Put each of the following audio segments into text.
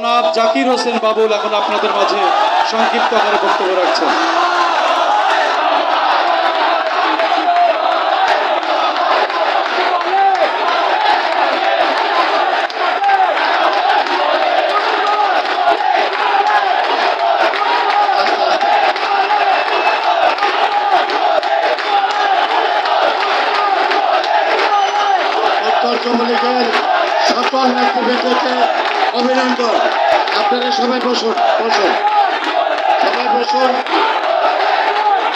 জনাব জাকির হোসেন বাবুল এখন আপনাদের মাঝে সংক্ষিপ্ত আকারে বক্তব্য রাখছেন। উত্তর যুবলীগের সকল নেতৃবৃন্দকে অভিনন্দন। আপনারা সবাই বসুন বসুন সবাই বসুন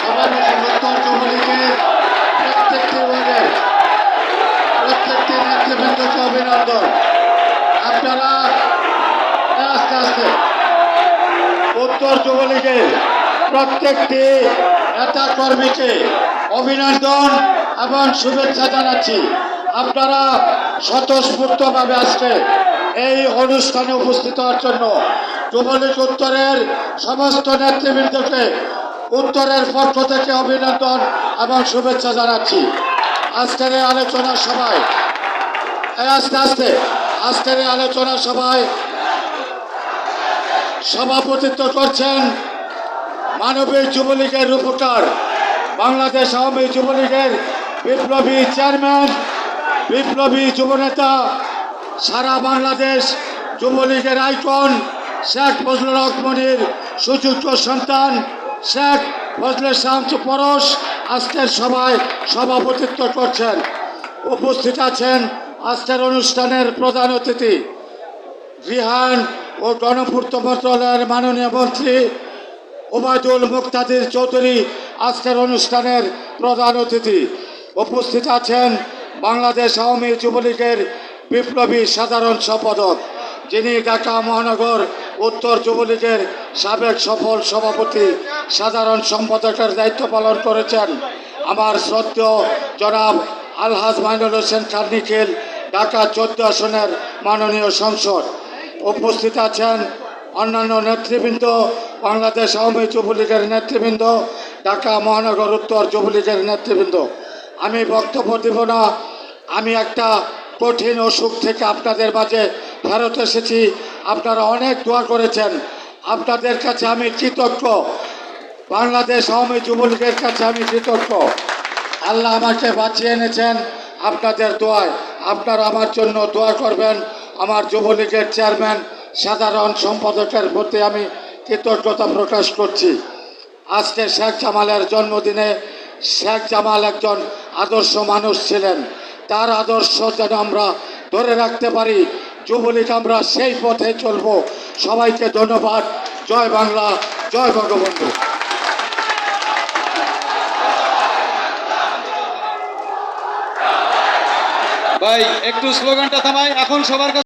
সবাই বসুন। উত্তর যুবলীগের প্রত্যেকটি ওয়ার্ডের প্রত্যেকটি নেতৃবৃন্দকে অভিনন্দন। আপনারা আস্তে আস্তে উত্তর যুবলীগের প্রত্যেকটি নেতা কর্মীকে অভিনন্দন এবং শুভেচ্ছা জানাচ্ছি। আপনারা স্বতঃস্ফূর্তভাবে আজকে এই অনুষ্ঠানে উপস্থিত হওয়ার জন্য যুবলীগ উত্তরের সমস্ত নেতৃবৃন্দকে উত্তরের পক্ষ থেকে অভিনন্দন এবং শুভেচ্ছা জানাচ্ছি। আজকের এই আলোচনা সভায় আজকের এই আলোচনা সভায় সভাপতিত্ব করছেন মানবিক যুবলীগের রূপকার, বাংলাদেশ আওয়ামী যুবলীগের বিপ্লবী চেয়ারম্যান, বিপ্লবী যুবনেতা, সারা বাংলাদেশ যুবলীগের আইকন শেখ ফজলুল হক মনির সুযোগ্য সন্তান শেখ ফজলে শামস পরশ আজকের সভায় সভাপতিত্ব করছেন। উপস্থিত আছেন আজকের অনুষ্ঠানের প্রধান অতিথি রিহান ও গণপূর্ত মন্ত্রণালয়ের মাননীয় মন্ত্রী ওবায়দুল মুক্তাদির চৌধুরী আজকের অনুষ্ঠানের প্রধান অতিথি। উপস্থিত আছেন বাংলাদেশ আওয়ামী যুবলীগের বিপ্লবী সাধারণ সম্পাদক, যিনি ঢাকা মহানগর উত্তর যুবলীগের সাবেক সফল সভাপতি সাধারণ সম্পাদকের দায়িত্ব পালন করেছেন, আমার শ্রদ্ধেয় জনাব আলহাজ মাইনুল হোসেন খান নিখিল, ঢাকা 14 আসনের মাননীয় সংসদ। উপস্থিত আছেন অন্যান্য নেতৃবৃন্দ, বাংলাদেশ আওয়ামী যুবলীগের নেতৃবৃন্দ, ঢাকা মহানগর উত্তর যুবলীগের নেতৃবৃন্দ। আমি বক্তব্য দেব না। আমি একটা কঠিন অসুখ থেকে আপনাদের মাঝে ফেরত এসেছি। আপনারা অনেক দোয়া করেছেন, আপনাদের কাছে আমি কৃতজ্ঞ। বাংলাদেশ আওয়ামী যুবলীগের কাছে আমি কৃতজ্ঞ। আল্লাহ আমাকে বাঁচিয়ে এনেছেন আপনাদের দোয়ায়। আপনারা আমার জন্য দোয়া করবেন। আমার যুবলীগের চেয়ারম্যান সাধারণ সম্পাদকের প্রতি আমি কৃতজ্ঞতা প্রকাশ করছি। আজকে শেখ জামালের জন্মদিনে শেখ জামাল একজন আদর্শ মানুষ ছিলেন, তার আদর্শ যেন আমরা ধরে রাখতে পারি। যুবলীগ আমরা সেই পথে চলব। সবাইকে ধন্যবাদ। জয় বাংলা, জয় বঙ্গবন্ধু। ভাই একটু স্লোগানটা থামাই এখন সবার কাছে।